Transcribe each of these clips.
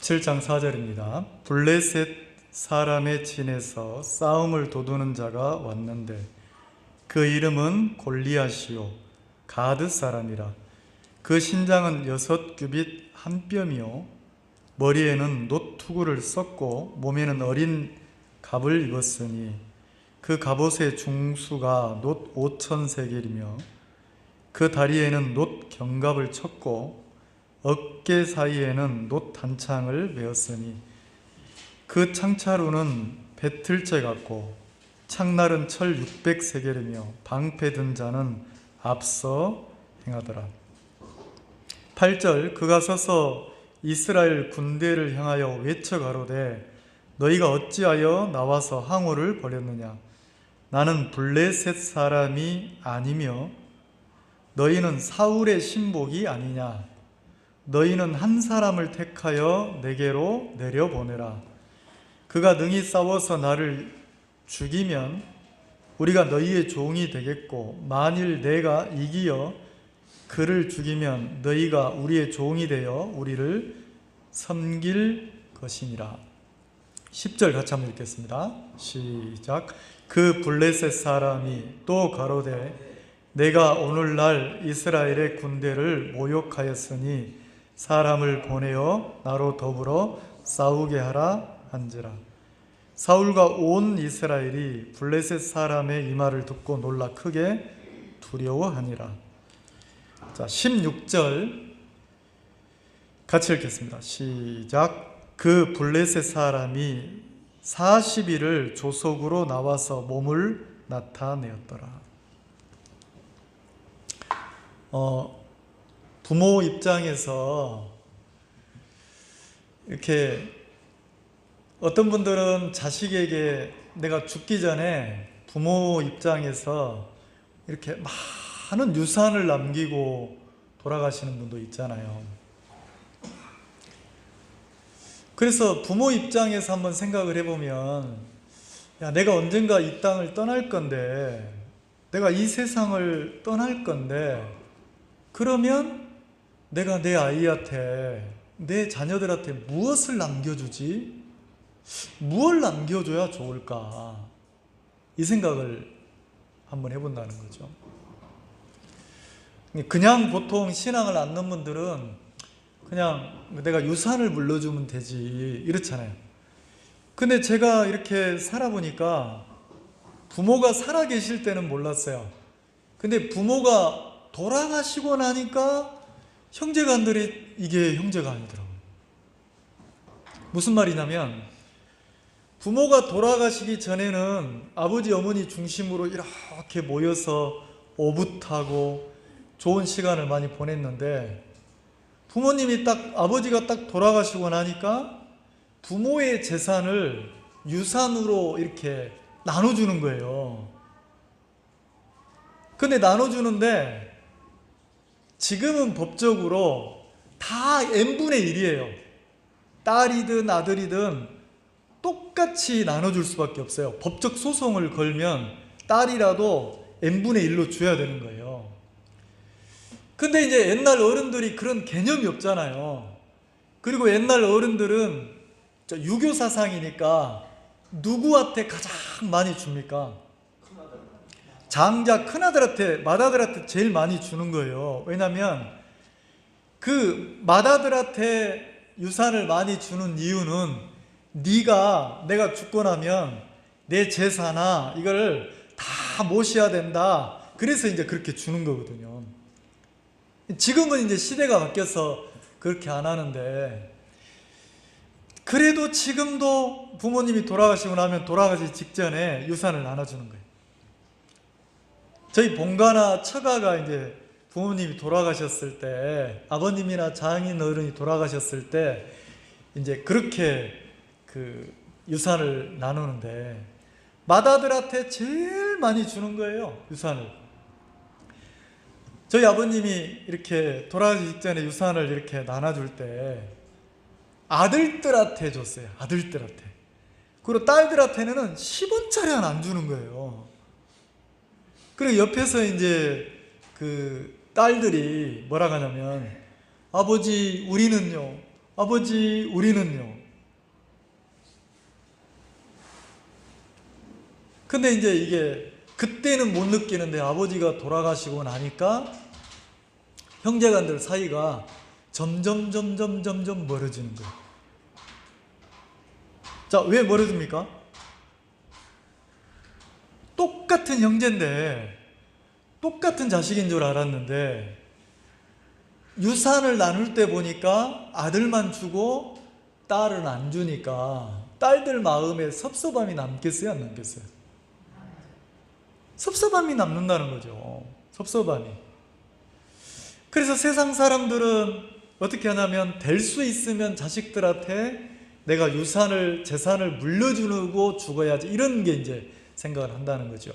17장 4절입니다. 블레셋 사람의 진에서 싸움을 도두는 자가 왔는데 그 이름은 골리앗이요 가드 사람이라. 그 신장은 6규빗 한 뼘이요 머리에는 놋투구를 썼고 몸에는 어린 갑을 입었으니 그 갑옷의 중수가 놋 5,000세겔이며 그 다리에는 놋 견갑을 쳤고 어깨 사이에는 놋 단창을 메었으니 그 창차루는 배틀채 같고 창날은 철 600세겔이며 방패 든 자는 앞서 행하더라. 8절 그가 서서 이스라엘 군대를 향하여 외쳐 가로되 너희가 어찌하여 나와서 항우를 벌였느냐. 나는 블레셋 사람이 아니며 너희는 사울의 신복이 아니냐. 너희는 한 사람을 택하여 내게로 내려보내라. 그가 능히 싸워서 나를 죽이면 우리가 너희의 종이 되겠고 만일 내가 이기어 그를 죽이면 너희가 우리의 종이 되어 우리를 섬길 것이니라. 10절 같이 한번 읽겠습니다. 시작. 그 블레셋 사람이 또 가로되 내가 오늘날 이스라엘의 군대를 모욕하였으니 사람을 보내어 나로 더불어 싸우게 하라 한지라. 사울과 온 이스라엘이 블레셋 사람의 이 말을 듣고 놀라 크게 두려워하니라. 자, 16절 같이 읽겠습니다. 시작. 그 블레셋 사람이 40일을 조속으로 나와서 몸을 나타내었더라. 부모 입장에서 이렇게 어떤 분들은 자식에게 내가 죽기 전에 부모 입장에서 이렇게 많은 유산을 남기고 돌아가시는 분도 있잖아요. 그래서 부모 입장에서 한번 생각을 해보면 야, 내가 언젠가 이 땅을 떠날 건데 내가 이 세상을 떠날 건데 그러면 내가 내 아이한테 내 자녀들한테 무엇을 남겨주지? 무엇을 남겨줘야 좋을까? 이 생각을 한번 해본다는 거죠. 그냥 보통 신앙을 안는 분들은 그냥 내가 유산을 물려주면 되지 이렇잖아요. 근데 제가 이렇게 살아보니까 부모가 살아계실 때는 몰랐어요. 근데 부모가 돌아가시고 나니까 형제간들이 이게 형제가 아니더라고요. 무슨 말이냐면 부모가 돌아가시기 전에는 아버지 어머니 중심으로 이렇게 모여서 오붓하고 좋은 시간을 많이 보냈는데 부모님이 아버지가 딱 돌아가시고 나니까 부모의 재산을 유산으로 이렇게 나눠주는 거예요. 근데 나눠주는데 지금은 법적으로 다 n분의 1이에요. 딸이든 아들이든 똑같이 나눠줄 수밖에 없어요. 법적 소송을 걸면 딸이라도 n분의 1로 줘야 되는 거예요. 근데 이제 옛날 어른들이 그런 개념이 없잖아요. 그리고 옛날 어른들은 유교 사상이니까 누구한테 가장 많이 줍니까? 장자 큰아들한테, 맏아들한테 제일 많이 주는 거예요. 왜냐하면 그 맏아들한테 유산을 많이 주는 이유는 내가 죽고 나면 내 제사나 이걸 다 모셔야 된다. 그래서 이제 그렇게 주는 거거든요. 지금은 이제 시대가 바뀌어서 그렇게 안 하는데 그래도 지금도 부모님이 돌아가시고 나면 돌아가시 직전에 유산을 나눠주는 거예요. 저희 본가나 처가가 이제 부모님이 돌아가셨을 때 아버님이나 장인 어른이 돌아가셨을 때 이제 그렇게 그 유산을 나누는데 맏아들한테 제일 많이 주는 거예요. 유산을. 저희 아버님이 이렇게 돌아가시기 직전에 유산을 이렇게 나눠줄 때 아들들한테 줬어요. 아들들한테. 그리고 딸들한테는 10원짜리 하나 안 주는 거예요. 그리고 옆에서 이제 그 딸들이 뭐라고 하냐면 아버지 우리는요 아버지, 우리는요. 근데 이제 이게 그때는 못 느끼는데 아버지가 돌아가시고 나니까 형제간들 사이가 점점 멀어지는 거예요. 자, 왜 멀어집니까? 똑같은 형제인데 똑같은 자식인 줄 알았는데 유산을 나눌 때 보니까 아들만 주고 딸은 안 주니까 딸들 마음에 섭섭함이 남겠어요, 안 남겠어요? 섭섭함이 남는다는 거죠. 섭섭함이. 그래서 세상 사람들은 어떻게 하냐면 될 수 있으면 자식들한테 내가 유산을, 재산을 물려주고 죽어야지, 이런 게 이제 생각을 한다는 거죠.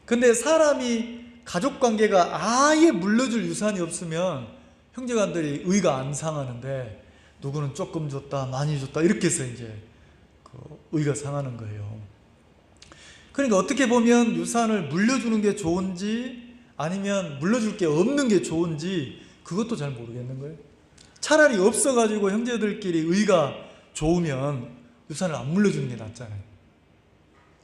근데 사람이 가족 관계가 아예 물려줄 유산이 없으면 형제간들이 의가 안 상하는데, 누구는 조금 줬다, 많이 줬다, 이렇게 해서 이제 그 의가 상하는 거예요. 그러니까 어떻게 보면 유산을 물려주는 게 좋은지 아니면 물려줄 게 없는 게 좋은지 그것도 잘 모르겠는 거예요. 차라리 없어가지고 형제들끼리 의가 좋으면 유산을 안 물려주는 게 낫잖아요.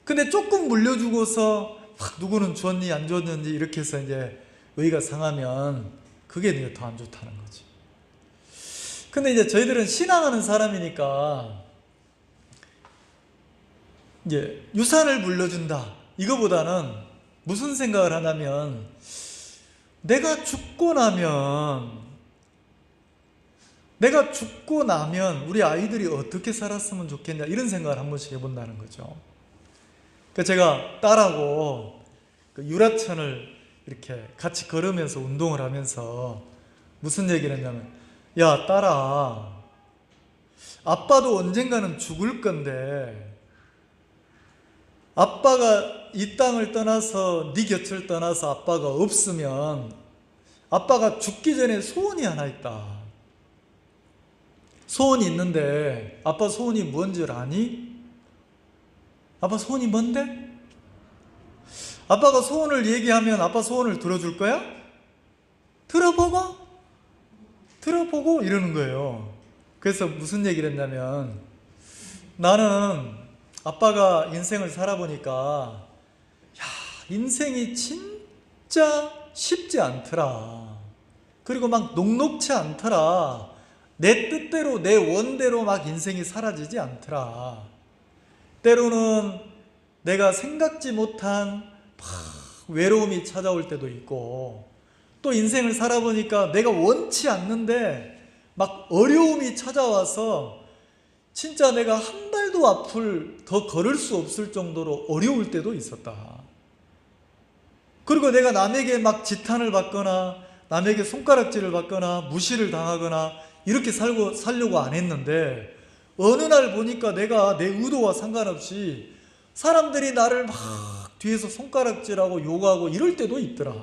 근데 조금 물려주고서 누구는 줬니 안 줬는지 이렇게 해서 이제 의가 상하면 그게 더 안 좋다는 거지. 근데 이제 저희들은 신앙하는 사람이니까 이제 유산을 물려준다 이거보다는 무슨 생각을 하냐면, 내가 죽고 나면 우리 아이들이 어떻게 살았으면 좋겠냐, 이런 생각을 한 번씩 해본다는 거죠. 그러니까 제가 딸하고 그 유라천을 이렇게 같이 걸으면서 운동을 하면서 무슨 얘기를 했냐면, 야 딸아, 아빠도 언젠가는 죽을 건데 아빠가 이 땅을 떠나서 네 곁을 떠나서 아빠가 없으면 아빠가 죽기 전에 소원이 하나 있다. 소원이 있는데 아빠 소원이 뭔 줄 아니? 아빠 소원이 뭔데? 아빠가 소원을 얘기하면 아빠 소원을 들어줄 거야? 들어보고 이러는 거예요. 그래서 무슨 얘기를 했냐면, 나는 아빠가 인생을 살아보니까 인생이 진짜 쉽지 않더라. 그리고 막 녹록치 않더라. 내 뜻대로 내 원대로 막 인생이 사라지지 않더라. 때로는 내가 생각지 못한 외로움이 찾아올 때도 있고, 또 인생을 살아보니까 내가 원치 않는데 막 어려움이 찾아와서 진짜 내가 한 발도 앞을 더 걸을 수 없을 정도로 어려울 때도 있었다. 그리고 내가 남에게 막 지탄을 받거나 남에게 손가락질을 받거나 무시를 당하거나 이렇게 살려고 안 했는데, 어느 날 보니까 내가 내 의도와 상관없이 사람들이 나를 막 뒤에서 손가락질하고 욕하고 이럴 때도 있더라.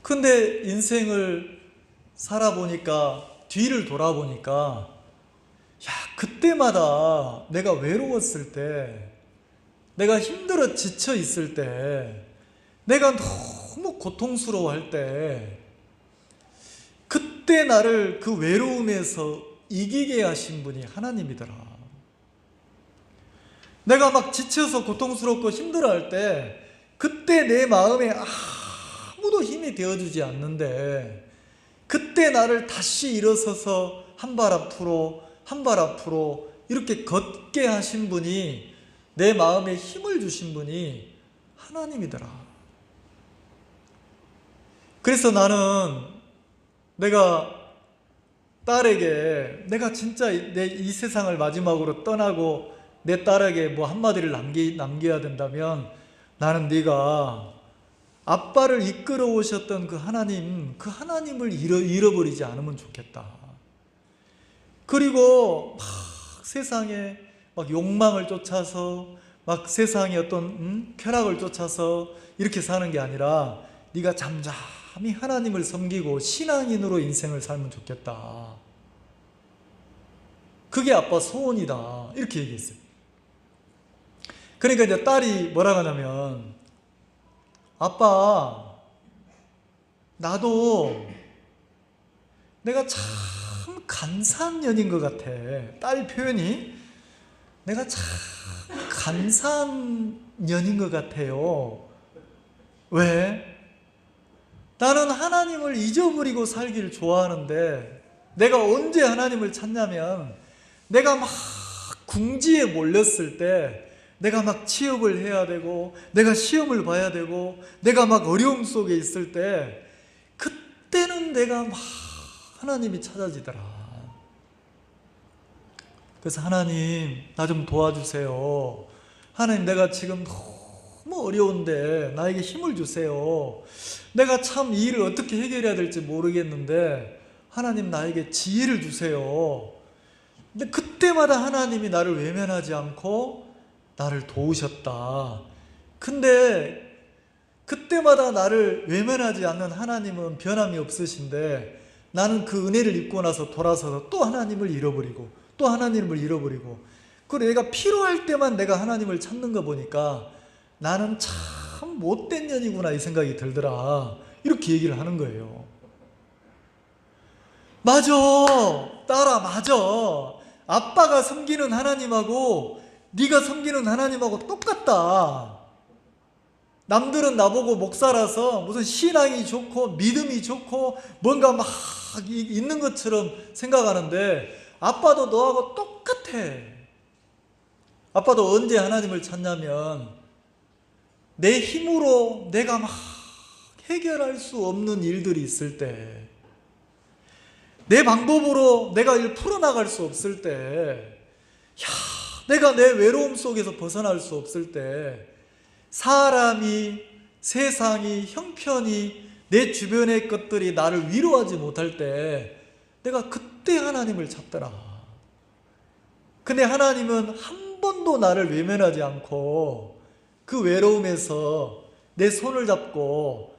근데 인생을 살아보니까, 뒤를 돌아보니까, 그때마다 내가 외로웠을 때, 내가 힘들어 지쳐 있을 때, 내가 너무 고통스러워할 때, 그때 나를 그 외로움에서 이기게 하신 분이 하나님이더라. 내가 막 지쳐서 고통스럽고 힘들어할 때, 그때 내 마음에 아무도 힘이 되어주지 않는데, 그때 나를 다시 일어서서 한 발 앞으로 이렇게 걷게 하신 분이, 내 마음에 힘을 주신 분이 하나님이더라. 그래서 나는 내가 딸에게, 내가 진짜 내 이 세상을 마지막으로 떠나고 내 딸에게 뭐 한마디를 남겨야 된다면, 나는 네가 아빠를 이끌어 오셨던 그 하나님을 잃어버리지 않으면 좋겠다. 그리고 막 세상에 막 욕망을 쫓아서, 막 세상의 어떤 쾌락을 쫓아서 이렇게 사는 게 아니라, 네가 잠잠히 하나님을 섬기고 신앙인으로 인생을 살면 좋겠다. 그게 아빠 소원이다. 이렇게 얘기했어요. 그러니까 이제 딸이 뭐라고 하냐면, 아빠, 나도 내가 참 간사한 년인 것 같아. 딸 표현이 내가 참 간사한 년인 것 같아요. 왜? 나는 하나님을 잊어버리고 살기를 좋아하는데 내가 언제 하나님을 찾냐면 내가 막 궁지에 몰렸을 때, 내가 막 취업을 해야 되고 내가 시험을 봐야 되고 내가 막 어려움 속에 있을 때, 그때는 내가 막 하나님이 찾아지더라. 그래서 하나님 나 좀 도와주세요. 하나님 내가 지금 너무 어려운데 나에게 힘을 주세요. 내가 참 이 일을 어떻게 해결해야 될지 모르겠는데 하나님 나에게 지혜를 주세요. 근데 그때마다 하나님이 나를 외면하지 않고 나를 도우셨다. 근데 그때마다 나를 외면하지 않는 하나님은 변함이 없으신데, 나는 그 은혜를 입고 나서 돌아서서 또 하나님을 잃어버리고 또 하나님을 잃어버리고, 그리고 내가 필요할 때만 내가 하나님을 찾는 거 보니까 나는 참 못된 년이구나 이 생각이 들더라. 이렇게 얘기를 하는 거예요. 맞아, 딸아, 맞아. 아빠가 섬기는 하나님하고 네가 섬기는 하나님하고 똑같다. 남들은 나보고 목사라서 무슨 신앙이 좋고 믿음이 좋고 뭔가 막 있는 것처럼 생각하는데 아빠도 너하고 똑같아. 아빠도 언제 하나님을 찾냐면 내 힘으로 내가 막 해결할 수 없는 일들이 있을 때, 내 방법으로 내가 일 풀어나갈 수 없을 때, 내가 내 외로움 속에서 벗어날 수 없을 때, 사람이, 세상이, 형편이, 내 주변의 것들이 나를 위로하지 못할 때 내가 그때 하나님을 찾더라. 근데 하나님은 한 번도 나를 외면하지 않고 그 외로움에서 내 손을 잡고,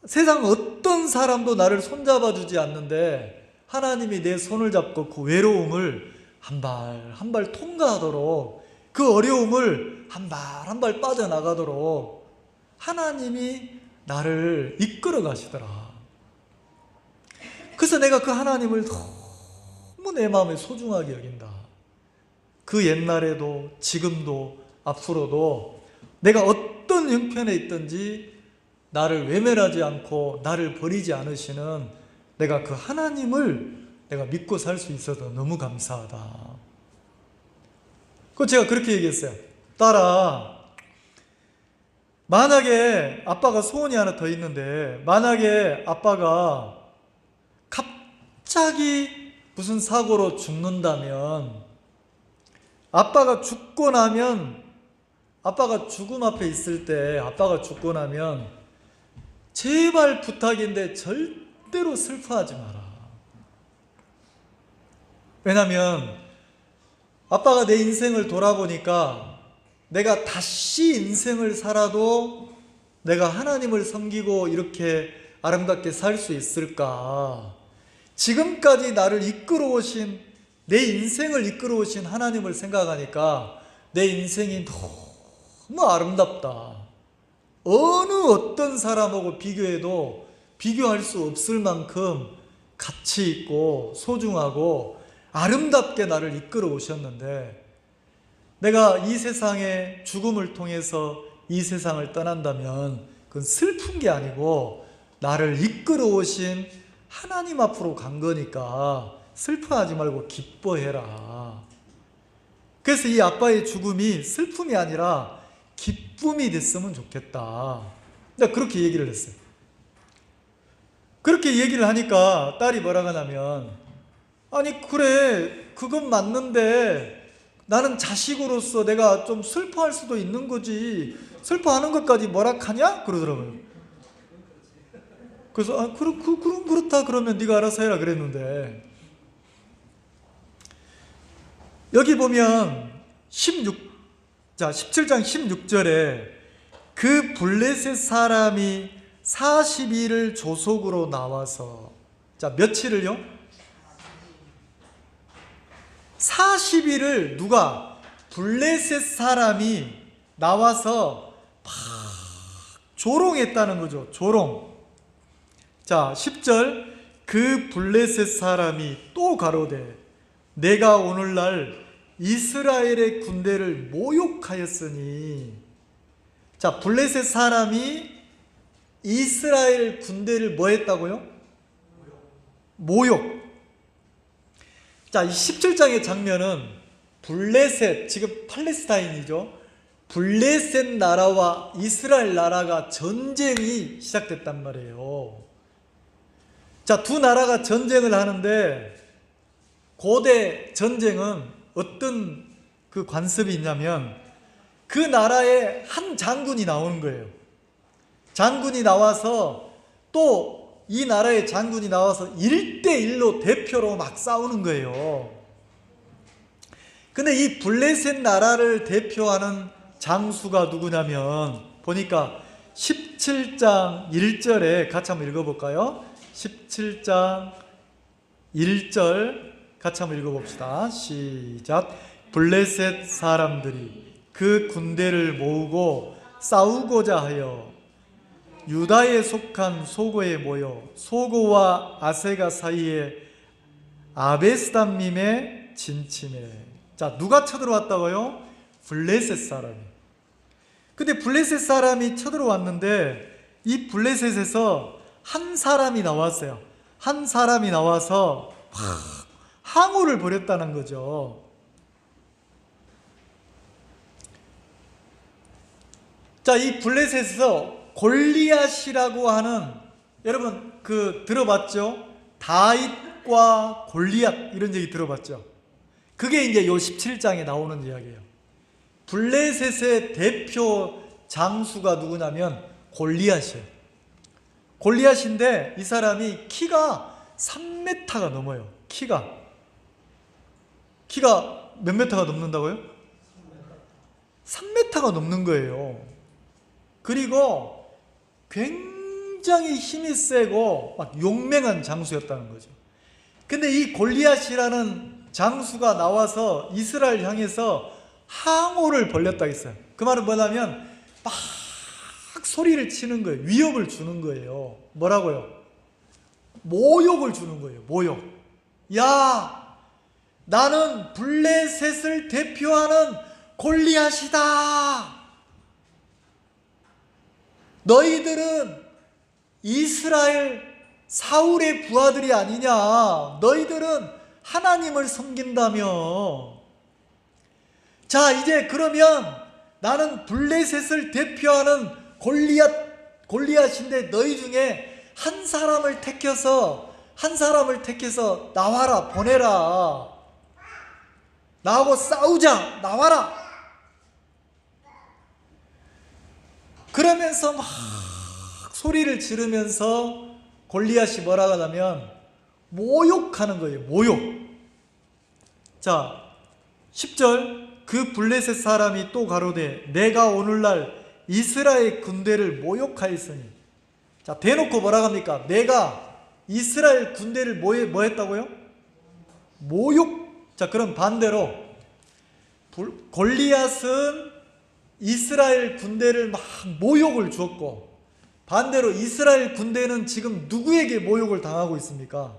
세상 어떤 사람도 나를 손잡아 주지 않는데 하나님이 내 손을 잡고 그 외로움을 한 발 한 발 통과하도록, 그 어려움을 한 발 한 발 빠져나가도록 하나님이 나를 이끌어 가시더라. 그래서 내가 그 하나님을 너무 내 마음에 소중하게 여긴다. 그 옛날에도 지금도 앞으로도 내가 어떤 형편에 있든지 나를 외면하지 않고 나를 버리지 않으시는 내가 그 하나님을 내가 믿고 살 수 있어서 너무 감사하다. 그 제가 그렇게 얘기했어요. 딸아, 만약에 아빠가 소원이 하나 더 있는데, 만약에 아빠가 갑자기 무슨 사고로 죽는다면, 아빠가 죽고 나면, 아빠가 죽음 앞에 있을 때 아빠가 죽고 나면 제발 부탁인데 절대로 슬퍼하지 마라. 왜냐면 아빠가 내 인생을 돌아보니까 내가 다시 인생을 살아도 내가 하나님을 섬기고 이렇게 아름답게 살 수 있을까? 지금까지 나를 이끌어 오신, 내 인생을 이끌어 오신 하나님을 생각하니까 내 인생이 너무 아름답다. 어느 어떤 사람하고 비교해도 비교할 수 없을 만큼 가치 있고 소중하고 아름답게 나를 이끌어 오셨는데, 내가 이 세상의 죽음을 통해서 이 세상을 떠난다면 그건 슬픈 게 아니고 나를 이끌어 오신 하나님 앞으로 간 거니까 슬퍼하지 말고 기뻐해라. 그래서 이 아빠의 죽음이 슬픔이 아니라 기쁨이 됐으면 좋겠다. 내가 그렇게 얘기를 했어요. 그렇게 얘기를 하니까 딸이 뭐라고 하냐면, 아니 그래 그건 맞는데 나는 자식으로서 내가 좀 슬퍼할 수도 있는 거지, 슬퍼하는 것까지 뭐라 하냐? 그러더라고요. 그래서 그럼 그렇다 그러면 네가 알아서 해라 그랬는데, 여기 보면 17장 16절에 그 블레셋 사람이 40일을 조속으로 나와서, 자 며칠을요? 40일을 누가? 블레셋 사람이 나와서 막 조롱했다는 거죠. 조롱. 자 10절, 그 블레셋 사람이 또 가로되 내가 오늘날 이스라엘의 군대를 모욕하였으니. 자, 블레셋 사람이 이스라엘 군대를 뭐 했다고요? 모욕. 자, 이 17장의 장면은 블레셋, 지금 팔레스타인이죠. 블레셋 나라와 이스라엘 나라가 전쟁이 시작됐단 말이에요. 자, 두 나라가 전쟁을 하는데 고대 전쟁은 어떤 그 관습이 있냐면 그 나라에 한 장군이 나오는 거예요. 장군이 나와서 또 이 나라의 장군이 나와서 1대1로 대표로 막 싸우는 거예요. 근데 이 블레셋 나라를 대표하는 장수가 누구냐면 보니까 17장 1절에 같이 한번 읽어볼까요? 17장 1절 같이 한번 읽어봅시다. 시작. 블레셋 사람들이 그 군대를 모으고 싸우고자 하여 유다에 속한 소고에 모여 소고와 아세가 사이에 아베스담밈에 진침해. 자, 누가 쳐들어왔다고요? 블레셋 사람이. 근데 블레셋 사람이 쳐들어왔는데 이 블레셋에서 한 사람이 나왔어요. 한 사람이 나와서 항우를 벌였다는 거죠. 자, 이 블레셋에서 골리앗이라고 하는, 여러분 그 들어봤죠? 다윗과 골리앗 이런 얘기 들어봤죠? 그게 이제 요 17장에 나오는 이야기예요. 블레셋의 대표 장수가 누구냐면 골리앗이에요. 골리앗인데 이 사람이 키가 3m가 넘어요. 키가 몇 m가 넘는다고요? 3m가 넘는 거예요. 그리고 굉장히 힘이 세고 막 용맹한 장수였다는 거죠. 근데 이 골리앗이라는 장수가 나와서 이스라엘 향해서 항오를 벌렸다 했어요. 그 말은 뭐냐면 막 소리를 치는 거예요. 위협을 주는 거예요. 뭐라고요? 모욕을 주는 거예요. 모욕. 야, 나는 블레셋을 대표하는 골리앗이다. 너희들은 이스라엘 사울의 부하들이 아니냐. 너희들은 하나님을 섬긴다며. 자, 이제 그러면 나는 블레셋을 대표하는 골리앗인데 너희 중에 한 사람을 택해서 나와라, 보내라. 나하고 싸우자, 나와라. 그러면서 막 소리를 지르면서 골리앗이 뭐라고 하냐면 모욕하는 거예요. 모욕. 자, 10절. 그 블레셋 사람이 또 가로되 내가 오늘날 이스라엘 군대를 모욕하였으니. 자, 대놓고 뭐라고 합니까? 내가 이스라엘 군대를 뭐 했다고요? 모욕. 자, 그럼 반대로 골리앗은 이스라엘 군대를 막 모욕을 주었고, 반대로 이스라엘 군대는 지금 누구에게 모욕을 당하고 있습니까?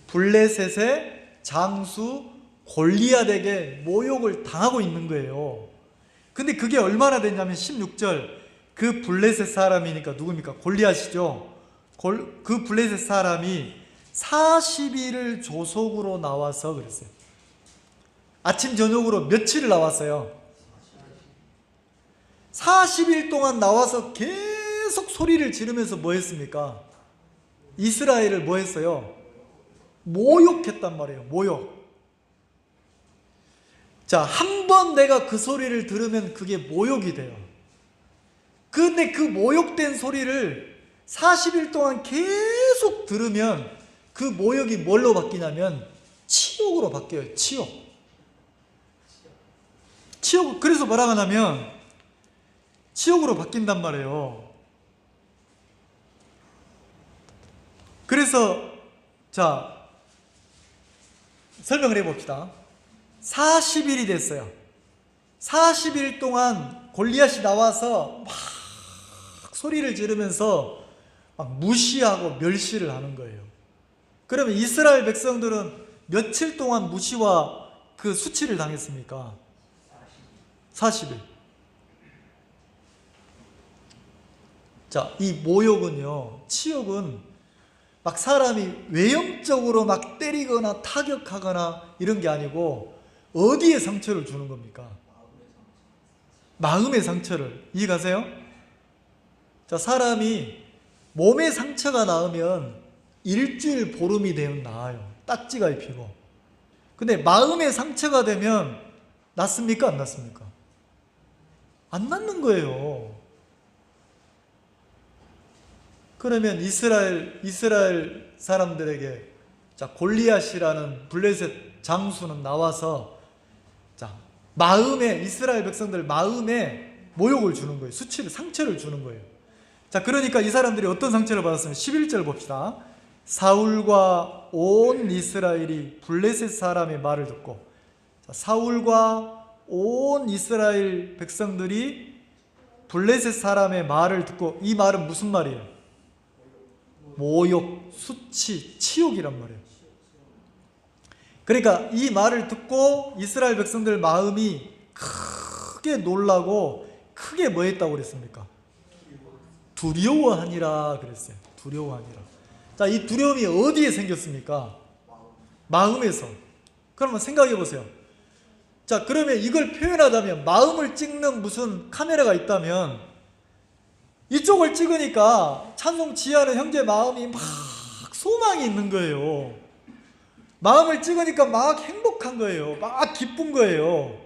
블레셋의 장수 골리앗에게 모욕을 당하고 있는 거예요. 근데 그게 얼마나 됐냐면 16절. 그 블레셋 사람이니까 누굽니까? 골리앗이죠. 그 블레셋 사람이 40일을 조속으로 나와서 그랬어요. 아침 저녁으로 며칠을 나왔어요? 40일 동안 나와서 계속 소리를 지르면서 뭐 했습니까? 이스라엘을 뭐 했어요? 모욕했단 말이에요. 모욕. 자, 한 번 내가 그 소리를 들으면 그게 모욕이 돼요. 근데 그 모욕된 소리를 40일 동안 계속 들으면 그 모욕이 뭘로 바뀌냐면 치욕으로 바뀌어요. 치욕. 그래서 뭐라고 하냐면 치욕으로 바뀐단 말이에요. 그래서 자, 설명을 해봅시다. 40일이 됐어요. 40일 동안 골리앗이 나와서 막 소리를 지르면서 막 무시하고 멸시를 하는 거예요. 그러면 이스라엘 백성들은 며칠 동안 무시와 그 수치를 당했습니까? 40일. 자, 이 모욕은요, 치욕은 막 사람이 외형적으로 막 때리거나 타격하거나 이런 게 아니고 어디에 상처를 주는 겁니까? 마음의 상처를. 이해가세요? 자, 사람이 몸에 상처가 나으면 일주일 보름이 되면 나아요. 딱지가 입히고. 근데 마음의 상처가 되면 낫습니까? 안 낫습니까? 안 낫는 거예요. 그러면 이스라엘 사람들에게 자, 골리앗이라는 블레셋 장수는 나와서 자, 마음에 이스라엘 백성들 마음에 모욕을 주는 거예요. 수치를 상처를 주는 거예요. 자, 그러니까 이 사람들이 어떤 상처를 받았으면 11절 봅시다. 사울과 온 이스라엘이 블레셋 사람의 말을 듣고, 자, 사울과 온 이스라엘 백성들이 블레셋 사람의 말을 듣고, 이 말은 무슨 말이에요? 모욕, 수치, 치욕이란 말이에요. 그러니까 이 말을 듣고 이스라엘 백성들 마음이 크게 놀라고 크게 뭐 했다고 그랬습니까? 두려워하니라 그랬어요. 두려워하니라. 자, 이 두려움이 어디에 생겼습니까? 마음에서. 그러면 생각해 보세요. 자, 그러면 이걸 표현하자면 마음을 찍는 무슨 카메라가 있다면 이쪽을 찍으니까 찬송 지하는 형제 마음이 막 소망이 있는 거예요. 마음을 찍으니까 막 행복한 거예요. 막 기쁜 거예요.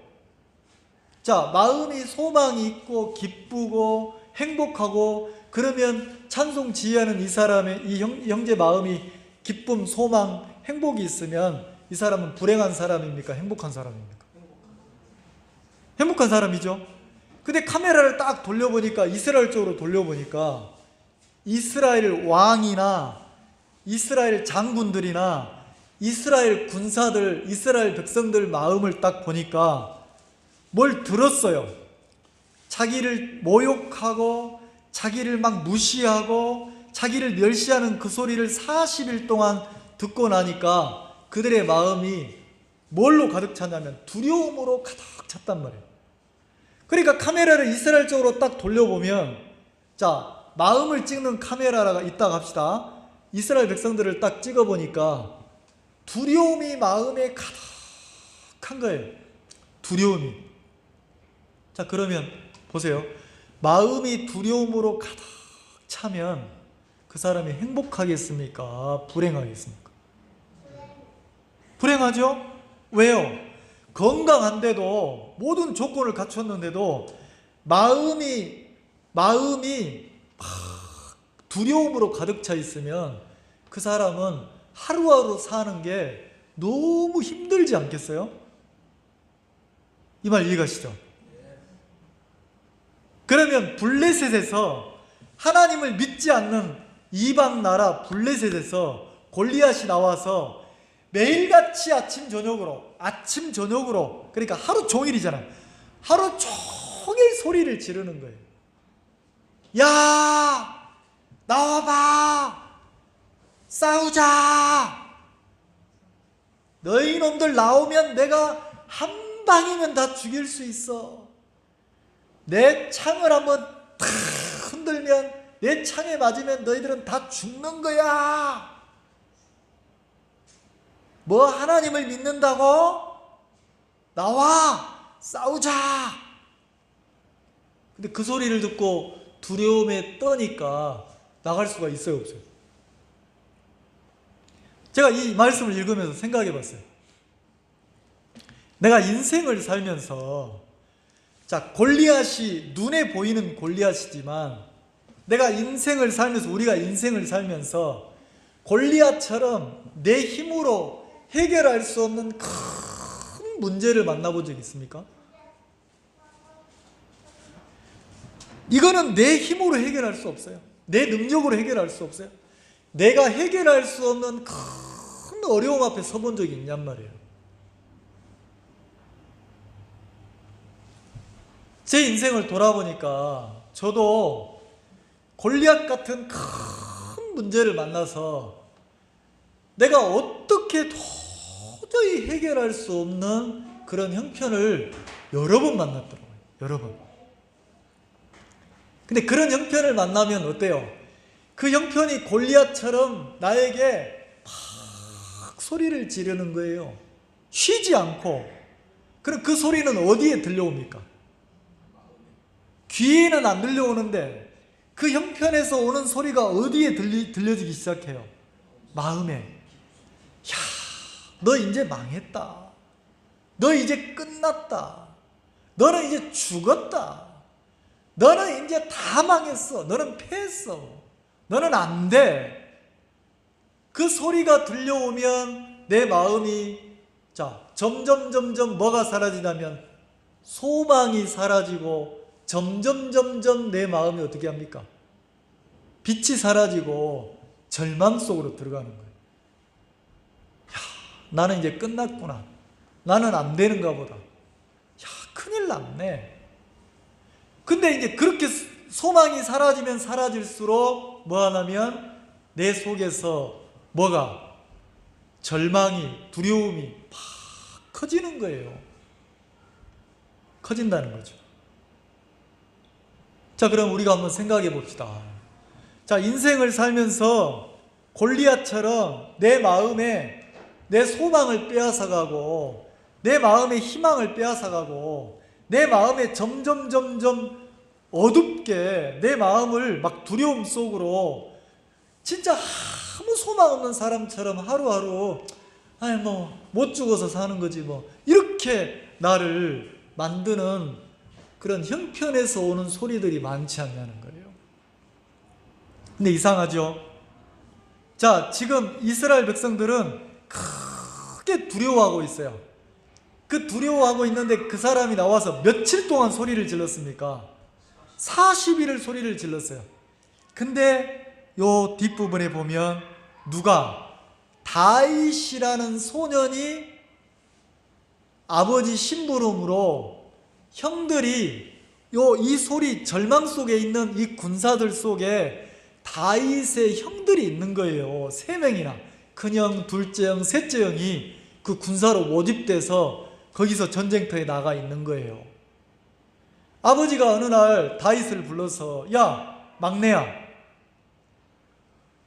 자, 마음이 소망이 있고 기쁘고 행복하고 그러면 찬송 지휘하는 이 사람의 이 형제 마음이 기쁨, 소망, 행복이 있으면 이 사람은 불행한 사람입니까? 행복한 사람입니까? 행복한 사람이죠. 근데 카메라를 딱 돌려보니까 이스라엘 쪽으로 돌려보니까 이스라엘 왕이나 이스라엘 장군들이나 이스라엘 군사들, 이스라엘 백성들 마음을 딱 보니까 뭘 들었어요. 자기를 모욕하고 자기를 막 무시하고 자기를 멸시하는 그 소리를 40일 동안 듣고 나니까 그들의 마음이 뭘로 가득 찼냐면 두려움으로 가득 찼단 말이에요. 그러니까 카메라를 이스라엘 쪽으로 딱 돌려보면, 자, 마음을 찍는 카메라가 있다고 합시다. 이스라엘 백성들을 딱 찍어보니까 두려움이 마음에 가득한 거예요. 두려움이. 자, 그러면 보세요. 마음이 두려움으로 가득 차면 그 사람이 행복하겠습니까? 불행하겠습니까? 불행하죠? 왜요? 건강한데도 모든 조건을 갖췄는데도 마음이 막 두려움으로 가득 차 있으면 그 사람은 하루하루 사는 게 너무 힘들지 않겠어요? 이 말 이해가시죠? 그러면 블레셋에서 하나님을 믿지 않는 이방 나라 블레셋에서 골리앗이 나와서 매일같이 아침 저녁으로 그러니까 하루 종일이잖아요. 하루 종일 소리를 지르는 거예요. 야, 나와봐, 싸우자. 너희 놈들 나오면 내가 한 방이면 다 죽일 수 있어. 내 창을 한번 탁 흔들면 내 창에 맞으면 너희들은 다 죽는 거야. 뭐 하나님을 믿는다고? 나와, 싸우자. 근데 그 소리를 듣고 두려움에 떠니까 나갈 수가 있어요, 없어요? 제가 이 말씀을 읽으면서 생각해 봤어요. 내가 인생을 살면서, 자, 골리앗이 눈에 보이는 골리앗이지만 내가 인생을 살면서, 우리가 인생을 살면서 골리앗처럼 내 힘으로 해결할 수 없는 큰 문제를 만나본 적 있습니까? 이거는 내 힘으로 해결할 수 없어요. 내 능력으로 해결할 수 없어요. 내가 해결할 수 없는 큰 어려움 앞에 서본 적이 있냔 말이에요. 제 인생을 돌아보니까 저도 골리앗 같은 큰 문제를 만나서 내가 어떻게 도저히 해결할 수 없는 그런 형편을 여러 번 만났더라고요. 여러 번. 근데 그런 형편을 만나면 어때요? 그 형편이 골리앗처럼 나에게 막 소리를 지르는 거예요. 쉬지 않고. 그럼 그 소리는 어디에 들려옵니까? 귀에는 안 들려오는데 그 형편에서 오는 소리가 어디에 들려지기 시작해요? 마음에. 야, 너 이제 망했다. 너 이제 끝났다. 너는 이제 죽었다. 너는 이제 다 망했어. 너는 패했어. 너는 안 돼. 그 소리가 들려오면 내 마음이 점점 뭐가 사라지냐면 소망이 사라지고 점점 내 마음이 어떻게 합니까? 빛이 사라지고 절망 속으로 들어가는 거예요. 야, 나는 이제 끝났구나. 나는 안 되는가 보다. 야, 큰일 났네. 근데 이제 그렇게 소망이 사라지면 사라질수록 뭐 하냐면 내 속에서 뭐가 절망이, 두려움이 막 커지는 거예요. 커진다는 거죠. 자, 그럼 우리가 한번 생각해 봅시다. 자, 인생을 살면서 골리앗처럼 내 마음에 내 소망을 빼앗아가고 내 마음의 희망을 빼앗아가고 내 마음에 점점 어둡게 내 마음을 막 두려움 속으로 진짜 아무 소망 없는 사람처럼 하루하루 못 죽어서 사는 거지 이렇게 나를 만드는 그런 형편에서 오는 소리들이 많지 않냐는 거예요. 근데 이상하죠? 자, 지금 이스라엘 백성들은 크게 두려워하고 있어요. 그 두려워하고 있는데 그 사람이 나와서 며칠 동안 소리를 질렀습니까? 40일을 소리를 질렀어요. 근데 요 뒷부분에 보면 다윗이라는 소년이 아버지 심부름으로 형들이 이 소리 절망 속에 있는 이 군사들 속에 다윗의 형들이 있는 거예요. 3명이나 큰형, 둘째형, 셋째형이 그 군사로 모집돼서 거기서 전쟁터에 나가 있는 거예요. 아버지가 어느 날 다윗을 불러서 야, 막내야,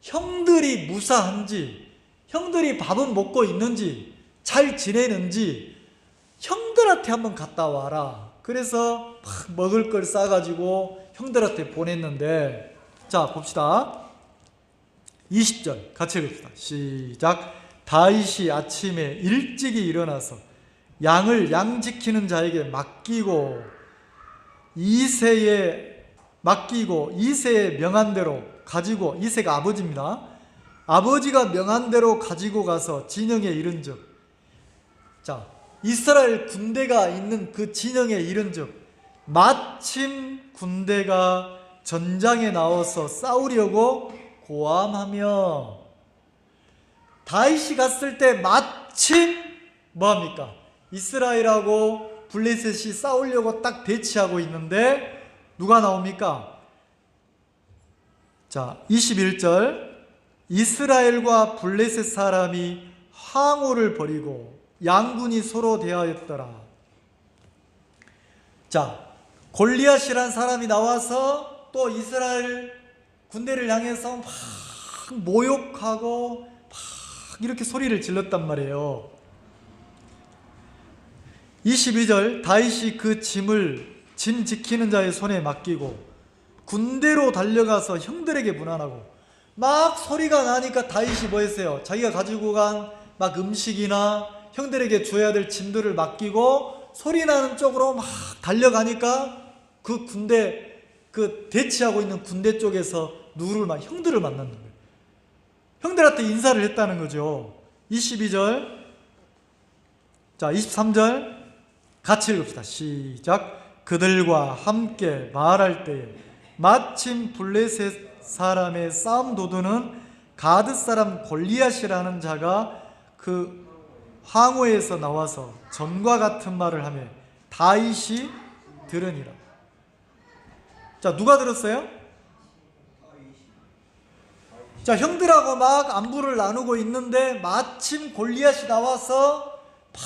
형들이 무사한지, 형들이 밥은 먹고 있는지, 잘 지내는지 형들한테 한번 갔다 와라. 그래서 막 먹을 걸 싸가지고 형들한테 보냈는데, 자, 봅시다. 20절 같이 읽읍시다. 시작. 다윗이 아침에 일찍이 일어나서 양을 양 지키는 자에게 맡기고 이새의 명한 대로 가지고, 이새가 아버지입니다. 아버지가 명한 대로 가지고 가서 진영에 이른즉, 자, 이스라엘 군대가 있는 그 진영에 이른즉 마침 군대가 전장에 나와서 싸우려고 고함하며, 다윗이 갔을 때 마침 뭐합니까? 이스라엘하고 블레셋이 싸우려고 딱 대치하고 있는데 누가 나옵니까? 자, 21절. 이스라엘과 블레셋 사람이 항우를 벌이고 양군이 서로 대하였더라. 자, 골리앗이란 사람이 나와서 또 이스라엘 군대를 향해서 막 모욕하고 막 이렇게 소리를 질렀단 말이에요. 22절. 다윗이 그 짐 지키는 자의 손에 맡기고 군대로 달려가서 형들에게 문안하고, 막 소리가 나니까 다윗이 뭐 했어요? 자기가 가지고 간 막 음식이나 형들에게 줘야 될 짐들을 맡기고 소리 나는 쪽으로 막 달려가니까 그 군대, 그 대치하고 있는 군대 쪽에서 형들을 만났는 거예요. 형들한테 인사를 했다는 거죠. 22절. 자, 23절 같이 읽읍시다. 시작. 그들과 함께 말할 때에 마침 블레셋 사람의 싸움 도두는 가드 사람 골리앗이라는 자가 그 황호에서 나와서 전과 같은 말을 하며 다윗이 들으니라. 자, 누가 들었어요? 자, 형들하고 막 안부를 나누고 있는데 마침 골리앗이 나와서 막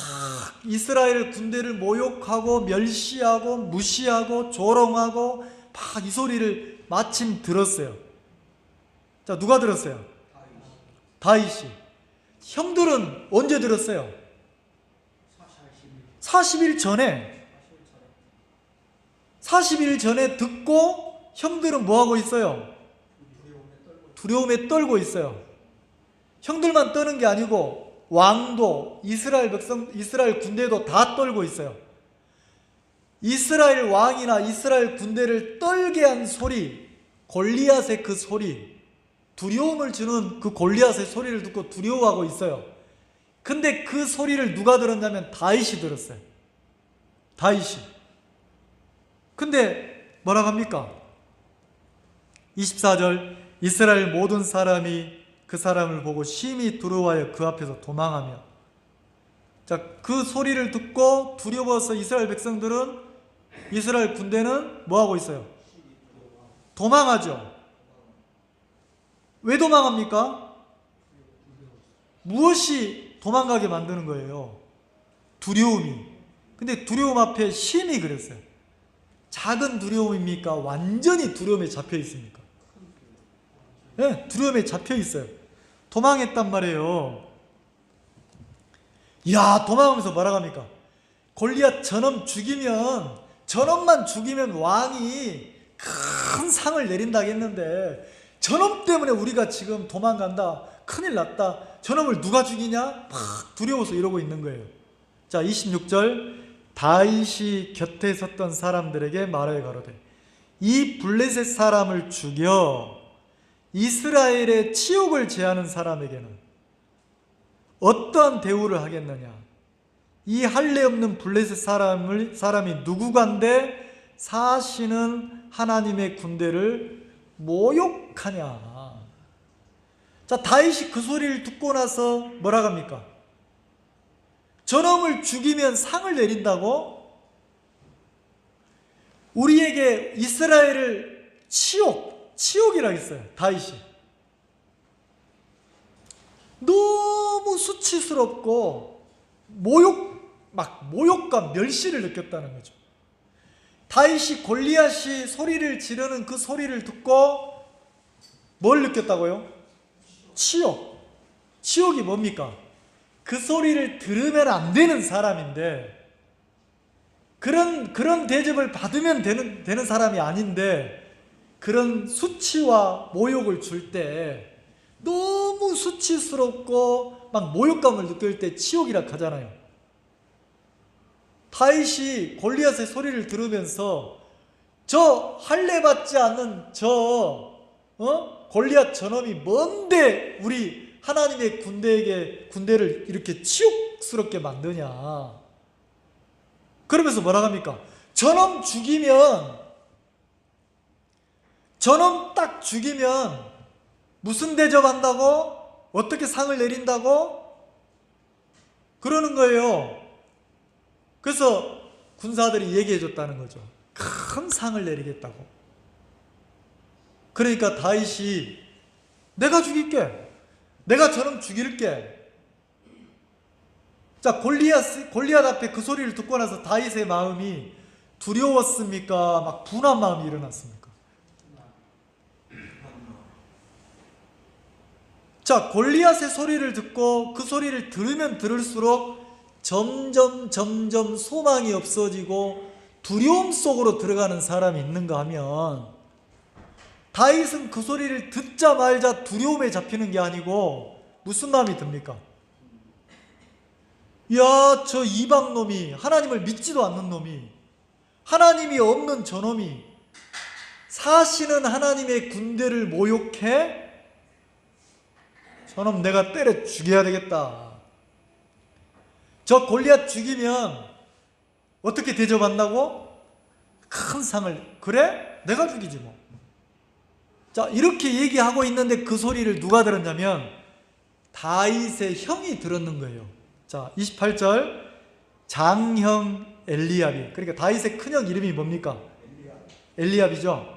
이스라엘 군대를 모욕하고 멸시하고 무시하고 조롱하고 막 이 소리를 마침 들었어요. 자, 누가 들었어요? 다윗이. 형들은 언제 들었어요? 40일 전에. 40일 전에 듣고 형들은 뭐하고 있어요? 두려움에 떨고 있어요. 형들만 떠는 게 아니고 왕도, 이스라엘 백성, 이스라엘 군대도 다 떨고 있어요. 이스라엘 왕이나 이스라엘 군대를 떨게 한 소리, 골리앗의 그 소리, 두려움을 주는 그 골리앗의 소리를 듣고 두려워하고 있어요. 근데 그 소리를 누가 들었냐면 다윗이 들었어요. 다윗이. 근데 뭐라고 합니까? 24절, 이스라엘 모든 사람이 그 사람을 보고 심히 두려워하여 그 앞에서 도망하며. 자, 그 소리를 듣고 두려워서 이스라엘 백성들은, 이스라엘 군대는 뭐하고 있어요? 도망하죠. 왜 도망합니까? 무엇이 도망가게 만드는 거예요? 두려움이. 근데 두려움 앞에 심히 그랬어요. 작은 두려움입니까? 완전히 두려움에 잡혀 있습니까? 네, 두려움에 잡혀 있어요. 도망했단 말이에요. 야, 도망하면서 뭐라고 합니까? 골리앗 저놈만 죽이면 왕이 큰 상을 내린다고 했는데 저놈 때문에 우리가 지금 도망간다. 큰일 났다. 저놈을 누가 죽이냐? 막 두려워서 이러고 있는 거예요. 자, 26절, 다윗이 곁에 섰던 사람들에게 말하여 가로되 이 블레셋 사람을 죽여 이스라엘의 치욕을 제하는 사람에게는 어떠한 대우를 하겠느냐? 이 할례 없는 블레셋 사람이 누구간데 사시는 하나님의 군대를 모욕하냐? 자, 다윗이 그 소리를 듣고 나서 뭐라고 합니까? 저놈을 죽이면 상을 내린다고? 우리에게 이스라엘을 치욕이라고 했어요. 다윗이. 너무 수치스럽고 모욕과 멸시를 느꼈다는 거죠. 다윗이 골리앗이 소리를 지르는 그 소리를 듣고 뭘 느꼈다고요? 치욕이 뭡니까? 그 소리를 들으면 안 되는 사람인데, 그런 대접을 받으면 되는 사람이 아닌데, 그런 수치와 모욕을 줄 때 너무 수치스럽고 막 모욕감을 느낄 때 치욕이라 하잖아요. 다윗이 골리앗의 소리를 들으면서 저 할례 받지 않는 골리앗 저놈이 뭔데 우리 하나님의 군대를 이렇게 치욕스럽게 만드냐? 그러면서 뭐라고 합니까? 저놈 딱 죽이면 무슨 대접한다고? 어떻게 상을 내린다고? 그러는 거예요. 그래서 군사들이 얘기해 줬다는 거죠. 큰 상을 내리겠다고. 그러니까 다윗이 내가 죽일게. 내가 저놈 죽일게. 자, 골리앗 앞에 그 소리를 듣고 나서 다윗의 마음이 두려웠습니까? 막 분한 마음이 일어났습니까? 자, 골리앗의 소리를 듣고 그 소리를 들으면 들을수록 점점 소망이 없어지고 두려움 속으로 들어가는 사람이 있는가 하면, 다윗은 그 소리를 듣자마자 두려움에 잡히는 게 아니고 무슨 마음이 듭니까? 야, 저 이방 놈이, 하나님을 믿지도 않는 놈이, 하나님이 없는 저놈이 사시는 하나님의 군대를 모욕해? 저놈 내가 때려 죽여야 되겠다. 저 골리앗 죽이면 어떻게 대접한다고? 큰 상을. 그래? 내가 죽이지 뭐. 자, 이렇게 얘기하고 있는데 그 소리를 누가 들었냐면 다윗의 형이 들었는 거예요. 자, 28절, 장형 엘리압이. 그러니까 다윗의 큰형 이름이 뭡니까? 엘리압이죠.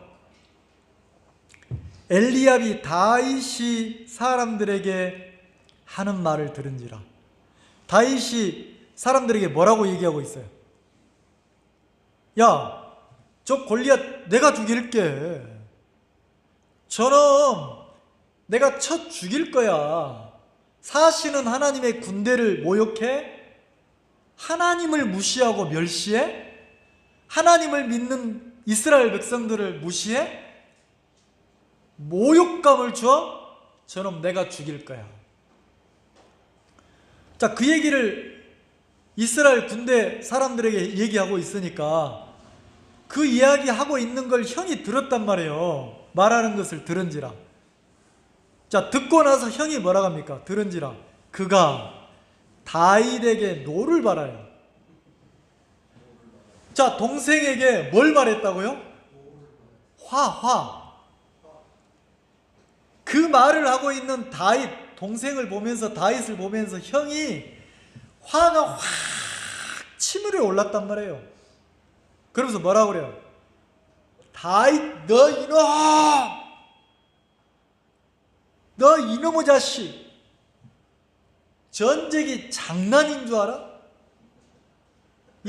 엘리압이 다윗이 사람들에게 하는 말을 들은지라. 다윗이 사람들에게 뭐라고 얘기하고 있어요? 야, 저 골리앗 내가 죽일게. 저놈 내가 쳐 죽일 거야. 사실은 하나님의 군대를 모욕해? 하나님을 무시하고 멸시해? 하나님을 믿는 이스라엘 백성들을 무시해? 모욕감을 줘? 저놈 내가 죽일 거야. 자, 그 얘기를 이스라엘 군대 사람들에게 얘기하고 있으니까 그 이야기하고 있는 걸 형이 들었단 말이에요. 말하는 것을 들은지라. 자, 듣고 나서 형이 뭐라고 합니까? 들은지라. 그가 다윗에게 노를 바라요. 자, 동생에게 뭘 말했다고요? 화. 그 말을 하고 있는 다윗, 동생을 보면서, 다윗을 보면서 형이 화가 확 치밀어 올랐단 말이에요. 그러면서 뭐라고 그래요? 다윗, 너 이놈의 자식, 전쟁이 장난인 줄 알아?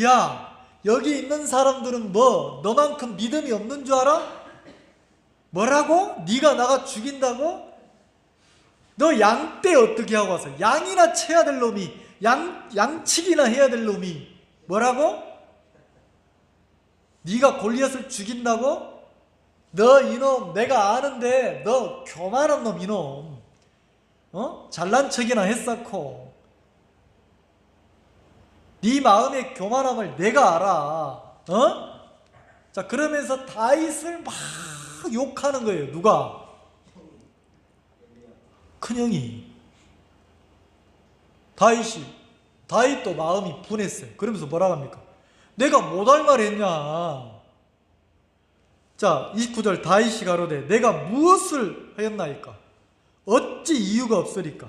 야, 여기 있는 사람들은 뭐 너만큼 믿음이 없는 줄 알아? 뭐라고? 네가 나가 죽인다고? 너 양떼 어떻게 하고 와서 양이나 쳐야 될 놈이, 양치기나 해야 될 놈이 뭐라고? 네가 골리앗을 죽인다고? 너 이놈 내가 아는데 너 교만한 놈 이놈, 잘난 척이나 했었고 네 마음의 교만함을 내가 알아. 자, 그러면서 다윗을 막 욕하는 거예요. 누가? 큰형이. 다윗도 마음이 분했어요. 그러면서 뭐라고 합니까? 내가 못할 말 했냐? 자, 29절 다윗이 가로되 내가 무엇을 하였나이까? 어찌 이유가 없으리까?